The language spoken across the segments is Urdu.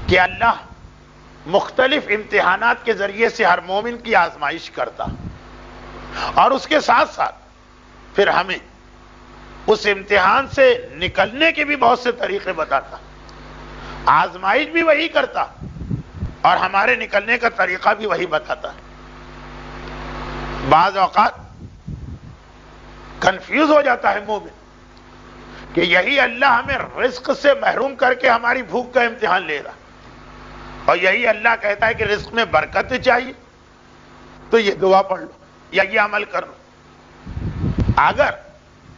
کہ اللہ مختلف امتحانات کے ذریعے سے ہر مومن کی آزمائش کرتا، اور اس کے ساتھ ساتھ پھر ہمیں اس امتحان سے نکلنے کے بھی بہت سے طریقے بتاتا، آزمائش بھی وہی کرتا اور ہمارے نکلنے کا طریقہ بھی وہی بتاتا۔ بعض اوقات کنفیوز ہو جاتا ہے مومن کہ یہی اللہ ہمیں رزق سے محروم کر کے ہماری بھوک کا امتحان لے رہا، اور یہی اللہ کہتا ہے کہ رزق میں برکت چاہیے تو یہ دعا پڑھ لو یا یہ عمل کر لو۔ اگر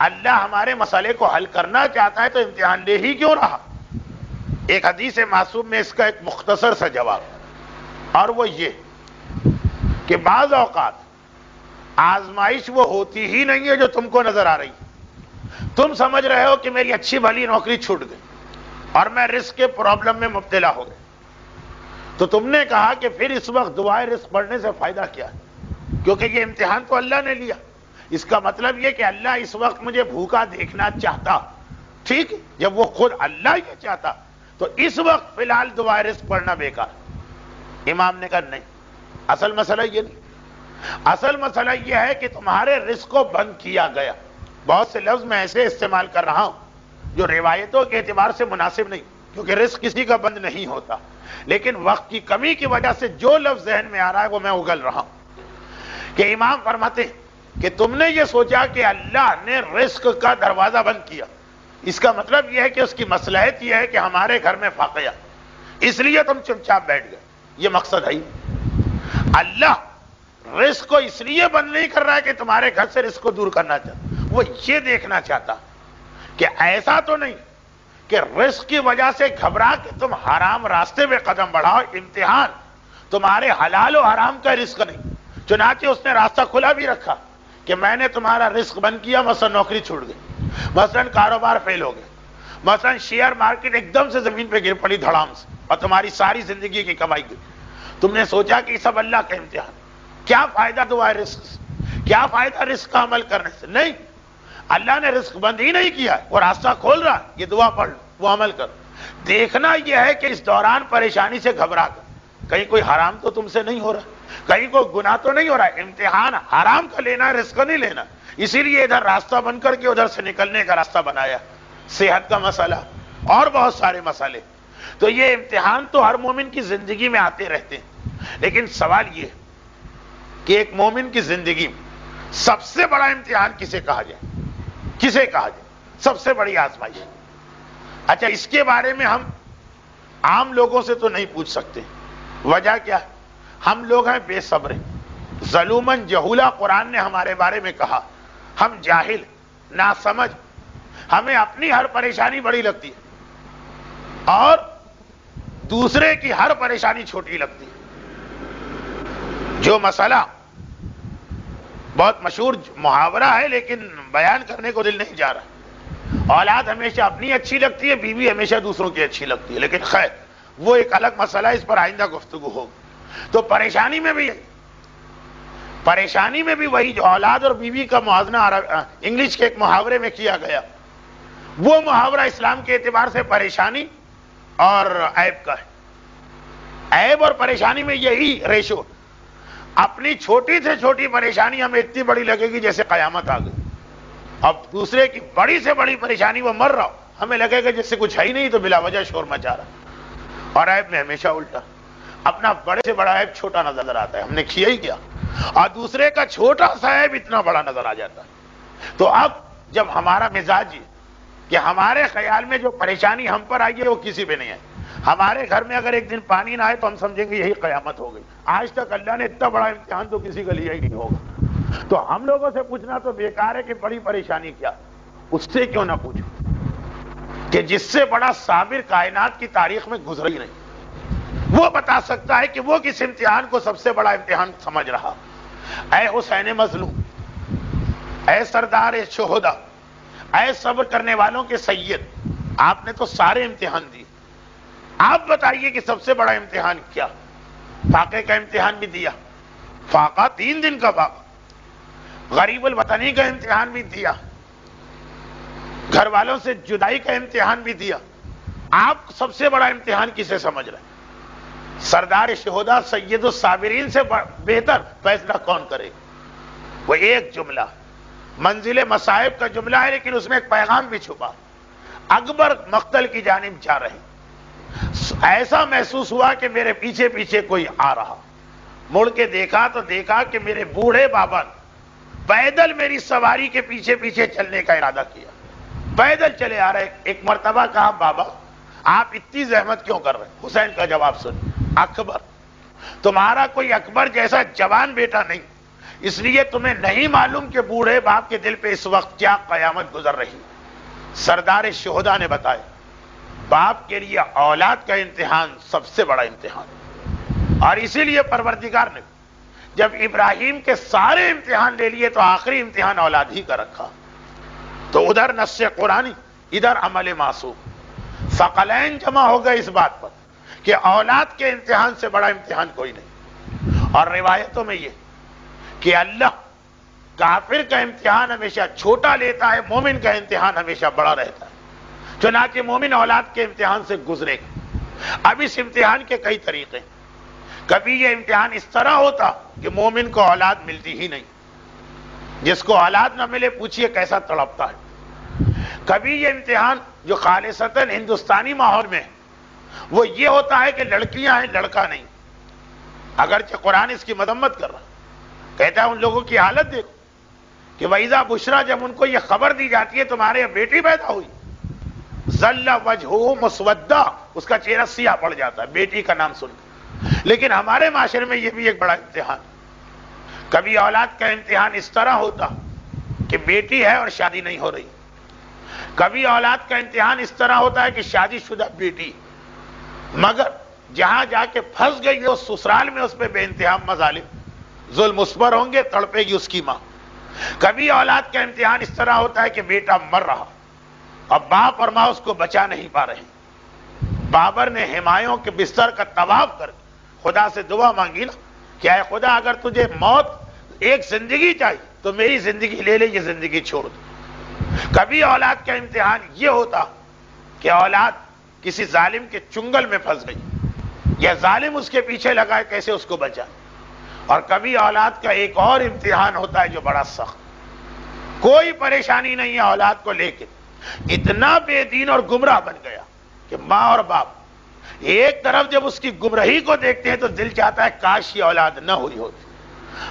اللہ ہمارے مسئلے کو حل کرنا چاہتا ہے تو امتحان لے ہی کیوں رہا؟ ایک حدیث معصوم میں اس کا ایک مختصر سا جواب، اور وہ یہ کہ بعض اوقات آزمائش وہ ہوتی ہی نہیں ہے جو تم کو نظر آ رہی، تم سمجھ رہے ہو کہ میری اچھی بھلی نوکری چھوٹ گئی اور میں رزق کے پرابلم میں مبتلا ہو گیا، تو تم نے کہا کہ پھر اس وقت دعائے رزق پڑھنے سے فائدہ کیا ہے، کیونکہ یہ امتحان تو اللہ نے لیا۔ اس کا مطلب یہ کہ اللہ اس وقت مجھے بھوکا دیکھنا چاہتا، ٹھیک ہے، جب وہ خود اللہ یہ چاہتا تو اس وقت فی الحال دعائے رزق پڑھنا بیکار۔ امام نے کہا نہیں، اصل مسئلہ یہ نہیں، اصل مسئلہ یہ ہے کہ تمہارے رزق کو بند کیا گیا۔ بہت سے لفظ میں ایسے استعمال کر رہا ہوں جو روایتوں کے اعتبار سے مناسب نہیں، کیونکہ رزق کسی کا بند نہیں ہوتا، لیکن وقت کی کمی کی وجہ سے جو لفظ ذہن میں آ رہا ہے وہ میں اگل رہا ہوں کہ امام فرماتے ہیں کہ تم نے یہ سوچا کہ اللہ نے رزق کا دروازہ بند کیا، اس کا مطلب یہ ہے کہ اس کی مصلحت یہ ہے کہ ہمارے گھر میں فاقیہ، اس لیے تم چپ چاپ بیٹھ گئے۔ یہ مقصد ہے ہی۔ اللہ رزق کو اس لیے بند نہیں کر رہا ہے کہ تمہارے گھر سے رزق کو دور کرنا چاہتا، وہ یہ دیکھنا چاہتا کہ ایسا تو نہیں کہ رزق کی وجہ سے گھبرا کے تم حرام راستے پہ قدم بڑھاؤ۔ امتحان تمہارے حلال و حرام کا رزق نہیں، چنانچہ اس نے راستہ کھلا بھی رکھا کہ میں نے تمہارا رزق بند کیا، مثلا نوکری چھوٹ گئی، مثلا کاروبار فیل ہو گیا، مثلا شیئر مارکیٹ ایک دم سے زمین پہ گر پڑی دھڑام سے اور تمہاری ساری زندگی کی کمائی گئی۔ تم نے سوچا کہ یہ سب اللہ کا امتحان، کیا فائدہ دعائے رزق سے، کیا فائدہ رزق کا عمل کرنے سے؟ نہیں، اللہ نے رزق بند ہی نہیں کیا ہے، وہ راستہ کھول رہا، یہ دعا پڑھ لو، وہ عمل کرو۔ دیکھنا یہ ہے کہ اس دوران پریشانی سے گھبرا کر کہیں کوئی حرام تو تم سے نہیں ہو رہا، کہیں کوئی گناہ تو نہیں ہو رہا ہے۔ امتحان حرام کا لینا ہے، رزق نہیں لینا، اسی لیے ادھر راستہ بن کر کے ادھر سے نکلنے کا راستہ بنایا۔ صحت کا مسئلہ اور بہت سارے مسئلے، تو یہ امتحان تو ہر مومن کی زندگی میں آتے رہتے ہیں، لیکن سوال یہ ہے کہ ایک مومن کی زندگی میں سب سے بڑا امتحان کسے کہا جائے؟ کسے کہا جائے سب سے بڑی آزمائش؟ اچھا، اس کے بارے میں ہم عام لوگوں سے تو نہیں پوچھ سکتے۔ وجہ کیا ہے؟ ہم لوگ ہیں بے صبر، ظلومن جہولا قرآن نے ہمارے بارے میں کہا، ہم جاہل، ناسمجھ، ہمیں اپنی ہر پریشانی بڑی لگتی ہے اور دوسرے کی ہر پریشانی چھوٹی لگتی ہے۔ جو مسئلہ بہت مشہور محاورہ ہے لیکن بیان کرنے کو دل نہیں جا رہا، اولاد ہمیشہ اپنی اچھی لگتی ہے، بیوی ہمیشہ دوسروں کی اچھی لگتی ہے، لیکن خیر وہ ایک الگ مسئلہ ہے، اس پر آئندہ گفتگو ہوگی۔ تو پریشانی میں بھی وہی جو اولاد اور بیوی کا موازنہ انگلش کے ایک محاورے میں کیا گیا، وہ محاورہ اسلام کے اعتبار سے پریشانی اور عیب کا ہے۔ عیب اور پریشانی میں یہی ریشو، اپنی چھوٹی سے چھوٹی پریشانی ہمیں اتنی بڑی لگے گی جیسے قیامت آ گئی، اب دوسرے کی بڑی سے بڑی پریشانی، وہ مر رہا ہو، ہمیں لگے گا جیسے کچھ ہے ہی نہیں تو بلا وجہ شور مچا رہا۔ اور عیب میں ہمیشہ الٹا، اپنا بڑے سے بڑا عیب چھوٹا نظر آتا ہے، ہم نے کیا ہی کیا، اور دوسرے کا چھوٹا سا عیب اتنا بڑا نظر آ جاتا ہے۔ تو اب جب ہمارا مزاج یہ کہ ہمارے خیال میں جو پریشانی ہم پر آئی ہے وہ کسی پہ نہیں آئی، ہمارے گھر میں اگر ایک دن پانی نہ آئے تو ہم سمجھیں گے یہی قیامت ہو گئی، آج تک اللہ نے اتنا بڑا امتحان تو کسی کا لیا ہی نہیں ہوگا۔ تو ہم لوگوں سے پوچھنا تو بیکار ہے کہ بڑی پریشانی کیا، اس سے کیوں نہ پوچھو کہ جس سے بڑا صابر کائنات کی تاریخ میں گزرا ہی نہیں، وہ بتا سکتا ہے کہ وہ کس امتحان کو سب سے بڑا امتحان سمجھ رہا۔ اے حسین مظلوم، اے سردار شہداء، اے صبر کرنے والوں کے سید، آپ نے تو سارے امتحان دیے، آپ بتائیے کہ سب سے بڑا امتحان کیا؟ فاقے کا امتحان بھی دیا، فاقہ 3 دن کا فاقہ، غریب الوطنی کا امتحان بھی دیا، گھر والوں سے جدائی کا امتحان بھی دیا، آپ سب سے بڑا امتحان کسے سمجھ رہے ہیں؟ سردار شہداء سید الصابرین سے بہتر فیصلہ کون کرے گا؟ وہ ایک جملہ منزل مصائب کا جملہ ہے، لیکن اس میں ایک پیغام بھی چھپا۔ اکبر مقتل کی جانب جا رہے، ایسا محسوس ہوا کہ میرے پیچھے پیچھے کوئی آ رہا، مڑ کے دیکھا تو دیکھا کہ میرے بوڑھے بابا پیدل میری سواری کے پیچھے پیچھے چلنے کا ارادہ کیا، پیدل چلے آ رہے۔ ایک مرتبہ کہا بابا آپ اتنی زحمت کیوں کر رہے ہیں؟ حسین کا جواب سن، اکبر تمہارا کوئی اکبر جیسا جوان بیٹا نہیں، اس لیے تمہیں نہیں معلوم کہ بوڑھے باپ کے دل پہ اس وقت کیا قیامت گزر رہی۔ سردار شہداء نے بتایا باپ کے لیے اولاد کا امتحان سب سے بڑا امتحان، اور اسی لیے پروردگار نے جب ابراہیم کے سارے امتحان لے لیے تو آخری امتحان اولاد ہی کا رکھا۔ تو ادھر نص قرآنی، ادھر عمل معصوم، ثقلین جمع ہو گئے اس بات پر کہ اولاد کے امتحان سے بڑا امتحان کوئی نہیں۔ اور روایتوں میں یہ کہ اللہ کافر کا امتحان ہمیشہ چھوٹا لیتا ہے، مومن کا امتحان ہمیشہ بڑا رہتا ہے۔ چنانچہ مومن اولاد کے امتحان سے گزرے گا۔ اب اس امتحان کے کئی طریقے، کبھی یہ امتحان اس طرح ہوتا کہ مومن کو اولاد ملتی ہی نہیں، جس کو اولاد نہ ملے پوچھئے کیسا تڑپتا ہے۔ کبھی یہ امتحان جو خالصتاً ہندوستانی ماحول میں ہے وہ یہ ہوتا ہے کہ لڑکیاں ہیں لڑکا نہیں، اگرچہ قرآن اس کی مذمت کر رہا، کہتا ہے ان لوگوں کی حالت دیکھو کہ وَإِذَا بُشْرَا، جب ان کو یہ خبر دی جاتی ہے تمہارے یہاں بیٹی پیدا ہوئی، ظَلَّ وَجْهُهُ مُسْوَدًّا، اس کا چہرہ سیاہ پڑ جاتا ہے بیٹی کا نام سن کر۔ لیکن ہمارے معاشرے میں یہ بھی ایک بڑا امتحان، کبھی اولاد کا امتحان اس طرح ہوتا کہ بیٹی ہے اور شادی نہیں ہو رہی، کبھی اولاد کا امتحان اس طرح ہوتا ہے کہ شادی شدہ بیٹی مگر جہاں جا کے پھنس گئی ہے اس سسرال میں اس پہ بے انتہا مظالم ظلم اس پر ہوں گے، تڑپے گی اس کی ماں۔ کبھی اولاد کا امتحان اس طرح ہوتا ہے کہ بیٹا مر رہا اور باپ اور ماں اس کو بچا نہیں پا رہے۔ بابر نے ہمایوں کے بستر کا طواف کر خدا سے دعا مانگی نا کہ اے خدا اگر تجھے موت ایک زندگی چاہیے تو میری زندگی لے لے، یہ زندگی چھوڑ دو۔ کبھی اولاد کا امتحان یہ ہوتا کہ اولاد کسی ظالم کے چنگل میں پھنس گئی، یا ظالم اس کے پیچھے لگا ہے کیسے اس کو بچا۔ اور کبھی اولاد کا ایک اور امتحان ہوتا ہے جو بڑا سخت، کوئی پریشانی نہیں ہے اولاد کو لے کے، اتنا بے دین اور گمراہ بن گیا کہ ماں اور باپ ایک طرف جب اس کی گمراہی کو دیکھتے ہیں تو دل چاہتا ہے کاش یہ اولاد نہ ہوئی ہوتی،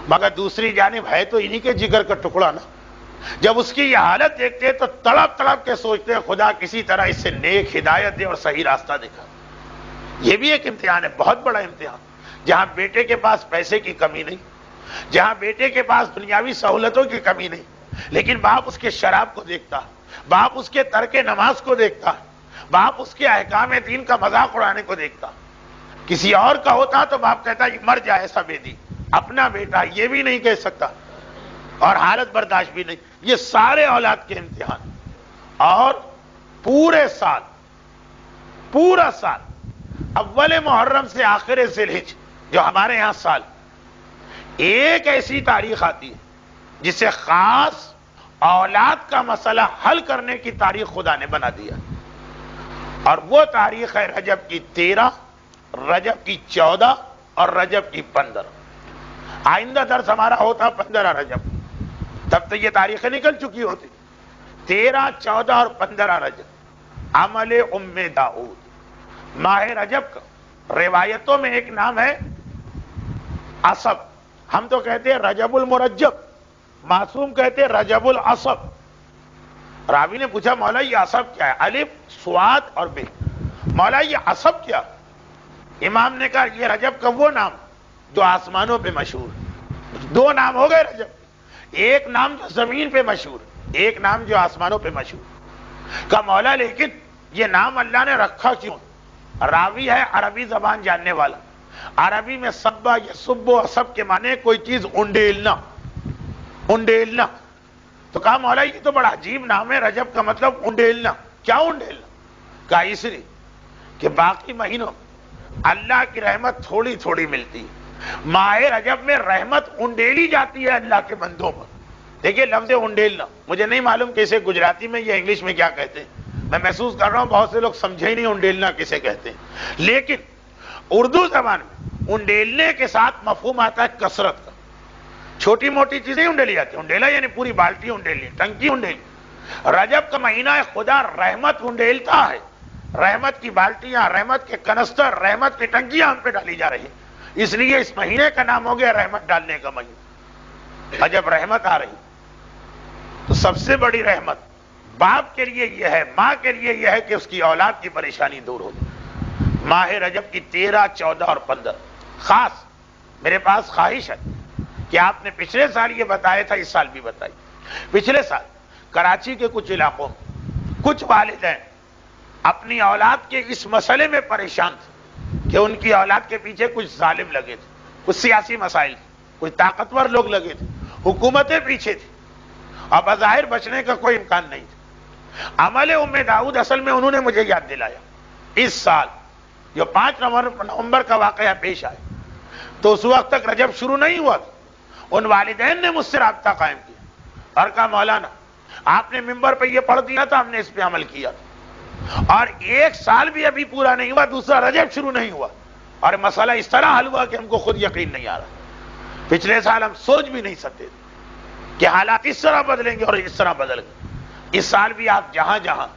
مگر دوسری جانب ہے تو انہی کے جگر کا ٹکڑا نا، جب اس کی یہ حالت دیکھتے ہیں تو تڑپ تڑپ کے سوچتے ہیں خدا کسی طرح اس سے نیک ہدایت دے اور صحیح راستہ دکھا۔ یہ بھی ایک امتحان ہے، بہت بڑا امتحان، جہاں بیٹے کے پاس پیسے کی کمی نہیں، جہاں بیٹے کے پاس دنیاوی سہولتوں کی کمی نہیں، لیکن باپ اس کے شراب کو دیکھتا، باپ اس کے ترک نماز کو دیکھتا، باپ اس کے احکام دین کا مذاق اڑانے کو دیکھتا۔ کسی اور کا ہوتا تو باپ کہتا یہ مر جائے ایسا بے دین، اپنا بیٹا یہ بھی نہیں کہہ سکتا اور حالت برداشت بھی نہیں۔ یہ سارے اولاد کے امتحان، اور پورا سال اول محرم سے آخر ذی الحجہ جو ہمارے ہاں سال، ایک ایسی تاریخ آتی ہے جسے خاص اولاد کا مسئلہ حل کرنے کی تاریخ خدا نے بنا دیا، اور وہ تاریخ ہے رجب کی 13، رجب کی 14 اور رجب کی 15۔ آئندہ درس ہمارا ہوتا 15 رجب، تب تو یہ تاریخیں نکل چکی ہوتی، 13، 14 اور 15 رجب، عمل ام داؤد، ماہ رجب کا روایتوں میں ایک نام ہے عصب، ہم تو کہتے ہیں رجب المرجب، معصوم کہتے ہیں رجب العصب۔ راوی نے پوچھا مولا یہ عصب کیا ہے؟ الف صاد اور بے، مولا یہ عصب کیا؟ امام نے کہا یہ رجب کا وہ نام جو آسمانوں پہ مشہور، دو نام ہو گئے رجب، ایک نام جو زمین پہ مشہور، ایک نام جو آسمانوں پہ مشہور۔ کہا مولا لیکن یہ نام اللہ نے رکھا کیوں؟ راوی ہے عربی زبان جاننے والا، عربی میں سبا یا سب و عصب کے معنی کوئی چیز انڈیلنا، انڈیلنا۔ تو کہا مولا یہ تو بڑا عجیب نام ہے، رجب کا مطلب انڈیلنا، کیا انڈیلنا؟ کہا اس لیے کہ باقی مہینوں اللہ کی رحمت تھوڑی تھوڑی ملتی ہے، ماہ رجب میں رحمت انڈیلی جاتی ہے اللہ کے بندوں پر۔ دیکھیے لفظ انڈیلنا، مجھے نہیں معلوم کہ اسے گجراتی میں یا انگلش میں کیا کہتے ہیں، میں محسوس کر رہا ہوں بہت سے لوگ سمجھے ہی نہیں انڈیلنا کسے کہتے ہیں، لیکن اردو زبان میں انڈیلنے کے ساتھ مفہوم آتا ہے کثرت کا. چھوٹی موٹی چیزیں انڈیلی جاتی ہیں. انڈیلا یعنی پوری بالٹی انڈیلی, ٹنکی انڈیلی. رجب کا مہینہ ہے, خدا رحمت انڈیلتا ہے. رحمت کی بالٹیاں, رحمت کے کنستر, رحمت کی ٹنکیاں ہم پہ ڈالی جا رہی ہیں. اس لیے اس مہینے کا نام ہو گیا رحمت ڈالنے کا مہینہ. اور جب رحمت آ رہی تو سب سے بڑی رحمت باپ کے لیے یہ ہے, ماں کے لیے یہ ہے کہ اس کی اولاد کی پریشانی دور ہو. ماہ رجب کی 13, 14 اور 15 خاص میرے پاس خواہش ہے کہ آپ نے پچھلے سال یہ بتایا تھا, اس سال بھی بتائی. پچھلے سال کراچی کے کچھ علاقوں میں کچھ والدین اپنی اولاد کے اس مسئلے میں پریشان تھے کہ ان کی اولاد کے پیچھے کچھ ظالم لگے تھے, کچھ سیاسی مسائل تھے, کچھ طاقتور لوگ لگے تھے, حکومتیں پیچھے تھیں اور بظاہر بچنے کا کوئی امکان نہیں تھا. عمل ام داؤد اصل میں انہوں نے مجھے یاد دلایا. اس سال جو 5 نومبر کا واقعہ پیش آئے تو اس وقت تک رجب شروع نہیں ہوا تھا. ان والدین نے مجھ سے رابطہ قائم کیا اور کہا مولانا آپ نے ممبر پہ یہ پڑھ دیا تھا, ہم نے اس پہ عمل کیا تھا, اور 1 سال بھی ابھی پورا نہیں ہوا, دوسرا رجب شروع نہیں ہوا اور مسئلہ اس طرح حل ہوا کہ ہم کو خود یقین نہیں آ رہا. پچھلے سال ہم سوچ بھی نہیں سکتے کہ حالات اس طرح بدلیں گے اور اس طرح بدل گئے. اس سال بھی آپ جہاں جہاں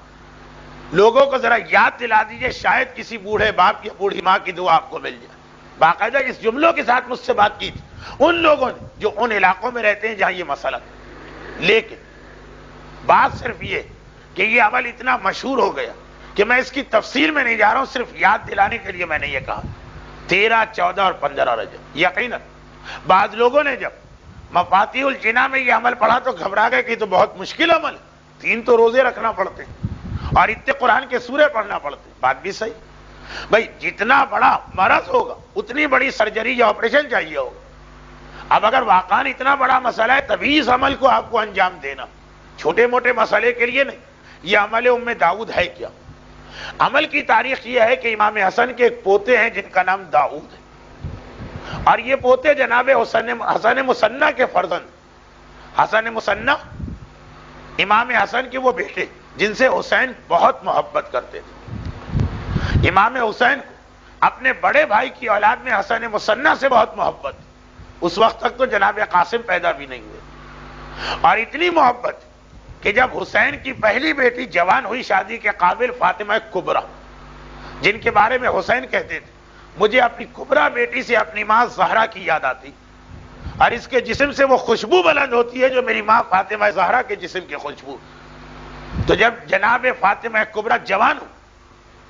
لوگوں کو ذرا یاد دلا دیجئے, شاید کسی بوڑھے باپ یا بوڑھی ماں کی دعا آپ کو مل جائے. باقاعدہ اس جملوں کے ساتھ مجھ سے بات کی تھی ان لوگوں نے جو ان علاقوں میں رہتے ہیں جہاں یہ مسئلہ تھا. لیکن بات صرف یہ کہ یہ عمل اتنا مشہور ہو گیا کہ میں اس کی تفصیل میں نہیں جا رہا ہوں, صرف یاد دلانے کے لیے میں نے یہ کہا. 13, 14 اور 15 رجب یقیناً بعض لوگوں نے جب مفاتیح الجناح میں یہ عمل پڑھا تو گھبرا گئے کہ تو بہت مشکل عمل ہے, 3 تو روزے رکھنا پڑتے ہیں اور اتنے قرآن کے سورے پڑھنا پڑتے ہیں. بات بھی صحیح بھائی, جتنا بڑا مرض ہوگا اتنی بڑی سرجری یا آپریشن چاہیے ہوگا. اب اگر واقعاً اتنا بڑا مسئلہ ہے تبھی اس عمل کو آپ کو انجام دینا, چھوٹے موٹے مسئلے کے لیے نہیں. یہ عمل ام داؤد ہے کیا؟ عمل کی تاریخ یہ ہے کہ امام حسن کے ایک پوتے ہیں جن کا نام داؤد ہے, اور یہ پوتے جناب حسن مصنع کے فرزند. حسن مصنع امام حسن کے وہ بیٹے جن سے حسین بہت محبت کرتے تھے. امام حسین کو اپنے بڑے بھائی کی اولاد میں حسن مصنع سے بہت محبت. اس وقت تک تو جناب قاسم پیدا بھی نہیں ہوئے, اور اتنی محبت کہ جب حسین کی پہلی بیٹی جوان ہوئی شادی کے قابل, فاطمہ کبریٰ, جن کے بارے میں حسین کہتے تھے مجھے اپنی کبریٰ بیٹی سے اپنی ماں زہرا کی یاد آتی, اور اس کے جسم سے وہ خوشبو بلند ہوتی ہے جو میری ماں فاطمہ زہرا کے جسم کی خوشبو. تو جب جناب فاطمہ کبریٰ جوان ہو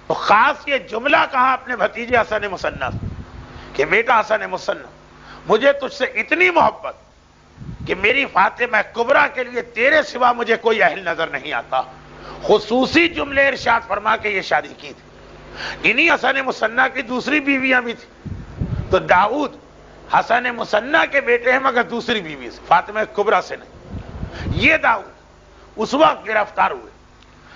تو خاص یہ جملہ کہا اپنے بھتیجے حسن مصنع کہ بیٹا حسن مصنع, مجھے تجھ سے اتنی محبت کہ میری فاطمہ کبریٰ کے لیے تیرے سوا مجھے کوئی اہل نظر نہیں آتا. خصوصی جملے ارشاد فرما کے یہ شادی کی تھی. انہی حسن مصنع کی دوسری بیویاں بھی تھی. تو داؤد حسن مصنع کے بیٹے ہیں مگر دوسری بیوی سے, فاطمہ کبریٰ سے نہیں. یہ داؤد اس وقت گرفتار ہوئے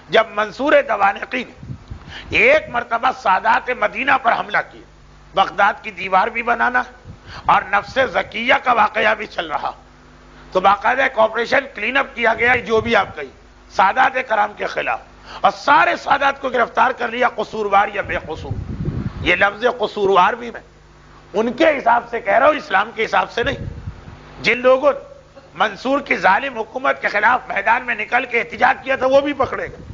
جب منصور دوانقی نے ایک مرتبہ سادات مدینہ پر حملہ کیا. بغداد کی دیوار بھی بنانا اور نفس زکیہ کا واقعہ بھی چل رہا, تو باقاعدہ ایک آپریشن کلین اپ کیا گیا, جو بھی آپ کہی, سادات کرام کے خلاف, اور سارے سادات کو گرفتار کر لیا, قصوروار یا بے قصور. یہ لفظ قصوروار بھی میں ان کے حساب سے کہہ رہا ہوں, اسلام کے حساب سے نہیں. جن لوگوں نے منصور کی ظالم حکومت کے خلاف میدان میں نکل کے احتجاج کیا تھا وہ بھی پکڑے گئے,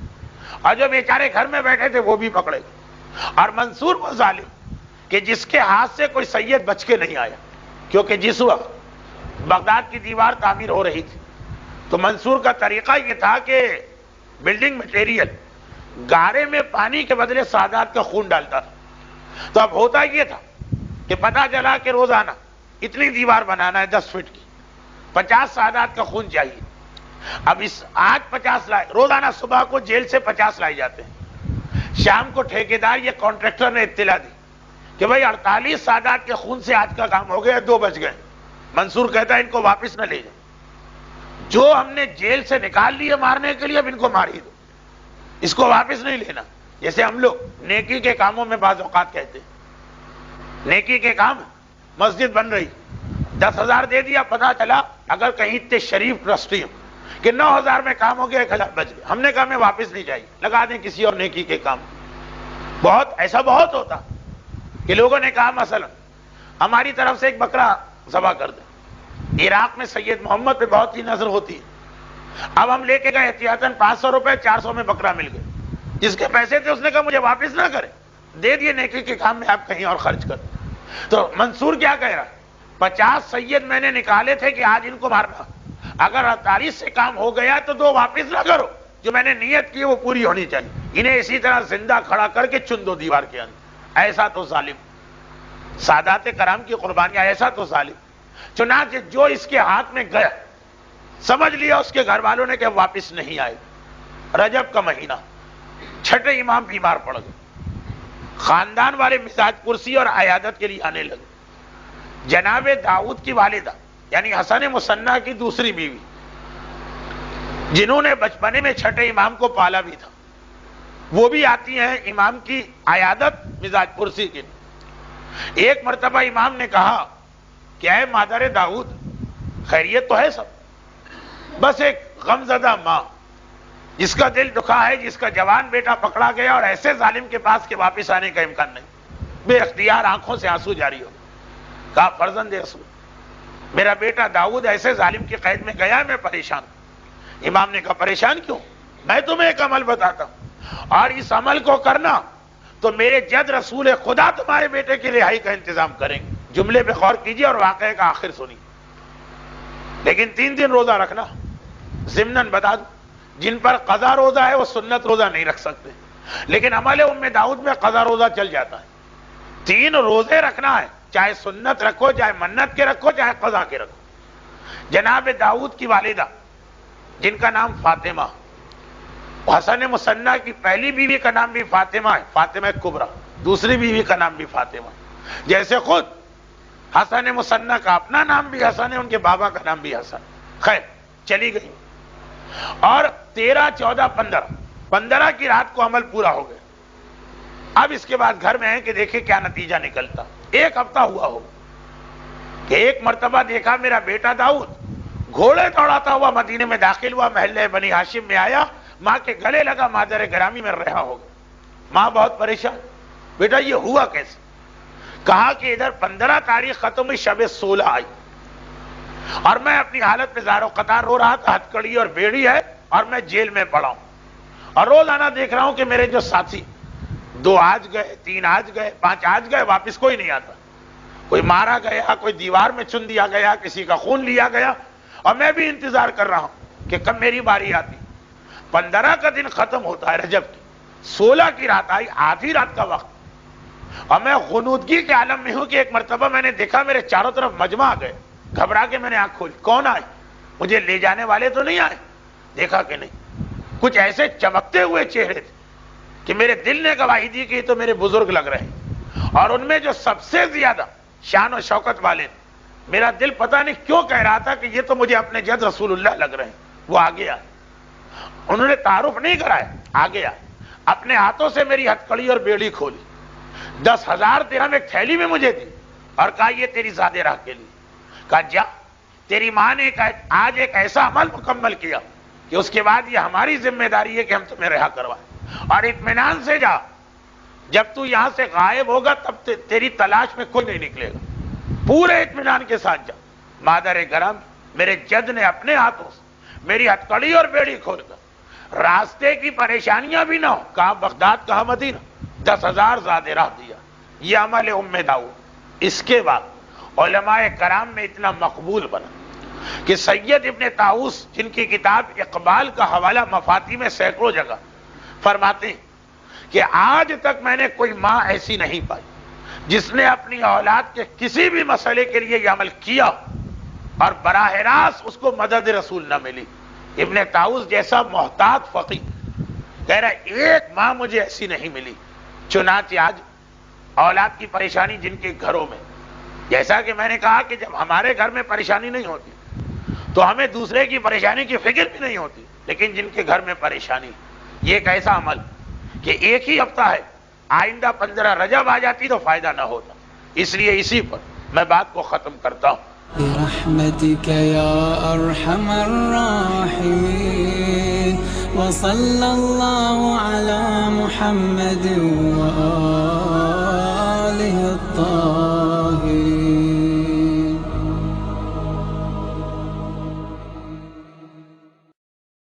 اور جو بیچارے گھر میں بیٹھے تھے وہ بھی پکڑے گئے. اور منصور وہ ظالم کہ جس کے ہاتھ سے کوئی سید بچ کے نہیں آیا, کیونکہ جس وقت بغداد کی دیوار تعمیر ہو رہی تھی تو منصور کا طریقہ یہ تھا کہ بلڈنگ مٹیریل گارے میں پانی کے بدلے سادات کا خون ڈالتا تھا. تو اب ہوتا یہ تھا کہ پتہ چلا کہ روزانہ اتنی دیوار بنانا ہے 10 فٹ کی, 50 سادات کا خون چاہیے. اب آج 50 لائے, روزانہ صبح کو جیل سے 50 لائے جاتے ہیں, شام کو ٹھیکیدار یا کانٹریکٹر نے اطلاع دی کہ بھائی 48 سادات کے خون سے آج کا کام ہو گیا, 2 بج گئے. منصور کہتا ہے ان کو واپس نہ لے جائیں, جو ہم نے جیل سے نکال لیے مارنے کے لیے اب ان کو مار ہی دو, اس کو واپس نہیں لینا. جیسے ہم لوگ نیکی کے کاموں میں بعض اوقات کہتے ہیں, نیکی کے کام, مسجد بن رہی, 10,000 دے دیا, پتہ چلا اگر کہیں اتنے شریف ٹرسٹی ہوں کہ 9,000 میں کام ہو گیا, 1,000 بچ گیا. ہم نے کہا ہمیں واپس نہیں چاہیے, لگا دیں کسی اور نیکی کے کام. بہت ایسا بہت ہوتا کہ کہ لوگوں نے کہا مثلا ہماری طرف سے ایک بکرا ذبح کر دیں. عراق میں سید محمد پہ بہت ہی نظر ہوتی ہے. اب ہم لے کے گئے احتیاطاً 500 روپے, 400 میں بکرا مل گئے. جس کے پیسے تھے اس نے کہا مجھے واپس نہ کرے, دے دیے نیکی کے کام میں, آپ کہیں اور خرچ کر. تو منصور کیا کہہ رہا, 50 سید میں نے نکالے تھے کہ آج ان کو مارنا, اگر 48 سے کام ہو گیا تو 2 واپس نہ کرو, جو میں نے نیت کی وہ پوری ہونی چاہیے. انہیں اسی طرح زندہ کھڑا کر کے چن دو دیوار کے اندر. ایسا تو ظالم, سادات کرام کی قربانیاں, ایسا تو ظالم. چنانچہ جو اس کے ہاتھ میں گیا سمجھ لیا اس کے گھر والوں نے کہ واپس نہیں آئے. رجب کا مہینہ, چھٹے امام بیمار پڑ گئے. خاندان والے مزاج پرسی اور عیادت کے لیے آنے لگے. جناب داؤد کی والدہ یعنی حسن مصنع کی دوسری بیوی, جنہوں نے بچپنے میں چھٹے امام کو پالا بھی تھا, وہ بھی آتی ہیں امام کی عیادت مزاج پرسی کے لیے. ایک مرتبہ امام نے کہا کہ اے مادر داؤد, خیریت تو ہے سب, بس ایک غمزدہ ماں جس کا دل دکھا ہے, جس کا جوان بیٹا پکڑا گیا اور ایسے ظالم کے پاس کے واپس آنے کا امکان نہیں. بے اختیار آنکھوں سے آنسو جاری ہو. کہا فرزند رسول, میرا بیٹا داؤد ایسے ظالم کی قید میں گیا, میں پریشان ہوں. امام نے کہا پریشان کیوں, میں تمہیں ایک عمل بتاتا ہوں, اور اس عمل کو کرنا تو میرے جد رسول خدا تمہارے بیٹے کی رہائی کا انتظام کریں گے. جملے پہ غور کیجیے اور واقعے کا آخر سنیے. لیکن 3 دن روزہ رکھنا. ضمناً بتا دوں, جن پر قضا روزہ ہے وہ سنت روزہ نہیں رکھ سکتے, لیکن عمل ام داؤد میں قضا روزہ چل جاتا ہے. 3 روزے رکھنا ہے, چاہے سنت رکھو, چاہے منت کے رکھو, چاہے قضا کے رکھو. جناب داؤد کی والدہ جن کا نام فاطمہ, حسن مصنع کی پہلی بیوی کا نام بھی فاطمہ ہے, فاطمہ کبریٰ, دوسری بیوی کا نام بھی فاطمہ. جیسے خود حسن مصنع کا اپنا نام بھی حسن ہے, ان کے بابا کا نام بھی حسن. خیر چلی گئی, اور 13, 14, 15 کی رات کو عمل پورا ہو گیا. اب اس کے بعد گھر میں ہے کہ دیکھیں کیا نتیجہ نکلتا. 1 ہفتہ ہوا ہو کہ ایک مرتبہ دیکھا میرا بیٹا داؤد گھوڑے دوڑاتا ہوا مدینے میں داخل ہوا, محلے بنی ہاشم میں آیا, ماں کے گلے لگا, مادر گرامی میں رہا ہو گیا. ماں بہت پریشان, بیٹا یہ ہوا کیسے؟ کہا کہ ادھر 15 تاریخ ختم ہوئی, شب 16 آئی, اور میں اپنی حالت میں زار و قطار رو رہا تھا. ہتکڑی اور بیڑی ہے اور میں جیل میں پڑا ہوں, اور روزانہ دیکھ رہا ہوں کہ میرے جو ساتھی 2 آج گئے, 3 آج گئے, 5 آج گئے, واپس کوئی نہیں آتا. کوئی مارا گیا, کوئی دیوار میں چن دیا گیا, کسی کا خون لیا گیا, اور میں بھی انتظار کر رہا ہوں کہ کب میری باری آتی. 15 کا دن ختم ہوتا ہے رجب کی, 16 کی رات آئی, آدھی رات کا وقت, اور میں غنودگی کے عالم میں ہوں کہ ایک مرتبہ میں نے دیکھا میرے چاروں طرف مجمع آ گئے. گھبرا کے میں نے آنکھ کھولی, کون آئے؟ مجھے لے جانے والے تو نہیں آئے؟ دیکھا کہ نہیں, کچھ ایسے چمکتے ہوئے چہرے تھے کہ میرے دل نے گواہی دی کہ یہ تو میرے بزرگ لگ رہے ہیں. اور ان میں جو سب سے زیادہ شان و شوکت والے تھے, میرا دل پتہ نہیں کیوں کہہ رہا تھا کہ یہ تو مجھے اپنے جد رسول اللہ لگ رہے ہیں. وہ آگے آئے, انہوں نے تعارف نہیں کرایا, آگے آئے, اپنے ہاتھوں سے میری ہتکڑی اور بیڑی کھولی, 10,000 درہم ایک تھیلی میں مجھے دی, اور کہا یہ تیری زاد راہ کے لیے. کہا جا, تیری ماں نے آج ایک ایسا عمل مکمل کیا کہ اس کے بعد یہ ہماری ذمہ داری ہے کہ ہم تمہیں رہا کروائیں, اور اطمینان سے جا, جب تو یہاں سے غائب ہوگا تب تیری تلاش میں کوئی نہیں نکلے گا. پورے اطمینان کے ساتھ جا. مادر گرم میرے جد نے اپنے ہاتھوں سے میری ہتکڑی اور بیڑی کھول کر راستے کی پریشانیاں بھی نہ ہو, کہاں بغداد کہاں مدینہ, 10,000 زاد راہ دیا. یہ عمل ام داؤد. اس کے بعد علماء کرام میں اتنا مقبول بنا کہ سید ابن طاؤس جن کی کتاب اقبال کا حوالہ مفاتی میں سینکڑوں جگہ فرماتے ہیں کہ آج تک میں نے کوئی ماں ایسی نہیں پائی جس نے اپنی اولاد کے کسی بھی مسئلے کے لیے یہ عمل کیا اور براہ راست اس کو مدد رسول نہ ملی. ابن طاؤس جیسا محتاط فقیہ کہہ رہا ہے ایک ماں مجھے ایسی نہیں ملی. چنانچہ آج اولاد کی پریشانی جن کے گھروں میں, جیسا کہ میں نے کہا کہ جب ہمارے گھر میں پریشانی نہیں ہوتی تو ہمیں دوسرے کی پریشانی کی فکر بھی نہیں ہوتی, لیکن جن کے گھر میں پریشانی, یہ ایک ایسا عمل کہ ایک ہی ہفتہ ہے, آئندہ 15 رجب آ جاتی تو فائدہ نہ ہوتا. اس لیے اسی پر میں بات کو ختم کرتا ہوں. برحمتك يا أرحم الراحمين وصلى الله على محمد وآله الطاهرين